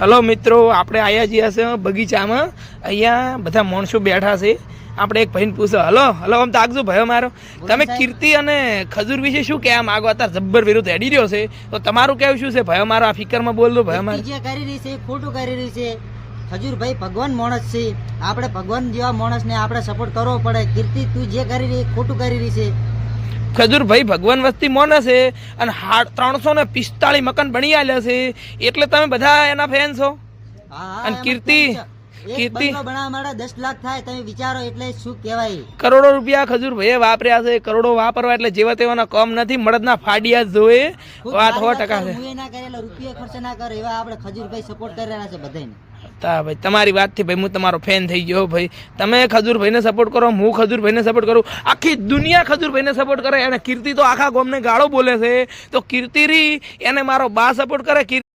Hello મિત્રો, આપણે આયા જ્યાં છે બગીચામાં. અહીંયા બધા માણસો બેઠા છે. આપણે એક ભાઈને પૂછો. હલો હલો, આમ તાકજો ભાઈ મારો. તમે કીર્તિ અને ખજૂર વિશે શું કહેવા માંગો? અત્યારે જબ્બર વિરોધ હેડી રહ્યો છે, તો તમારું કેવું શું છે ભાઈ મારો? આ ફિકરમાં બોલ દો ભાઈ મારો. જે કરી રહી છે ખોટું કરી રહી છે. ખજૂરભાઈ ભગવાન માણસ છે, આપણે ભગવાન જેવા માણસને આપણે સપોર્ટ કરવો પડે. કીર્તિ તું જે કરી રહી ખોટું કરી રહી છે. ખજૂરભાઈ ભગવાન વસ્તી મોને છે અને 345 મકાન બની આલ્યા છે, એટલે તમે બધા એના ફેન છો. અને કીર્તિ બનાવવા માટે 10 લાખ થાય, તમે વિચારો એટલે શું કહેવાય. કરોડો રૂપિયા ખજૂરભાઈએ વાપર્યા છે. કરોડો વાપરવા એટલે જેવા તેવાના કમ નથી, મળદના ફાડિયા જ જોવે. વાત 100% છે. હું ના કરે એટલે રૂપિયા ખર્ચ ના કરે એવા આપણે ખજૂરભાઈ સપોર્ટ કરેલા છે બધાને. ભાઈ તમારી વાતથી ભાઈ હું તમારો ફેન થઈ ગયો ભાઈ. તમે ખજૂરભાઈને સપોર્ટ કરો, હું ખજૂરભાઈને સપોર્ટ કરું, આખી દુનિયા ખજૂરભાઈને સપોર્ટ કરે. અને કીર્તિ તો આખા ગામને ગાળો બોલે છે, તો કીર્તિ રી એને મારો બા સપોર્ટ કરે.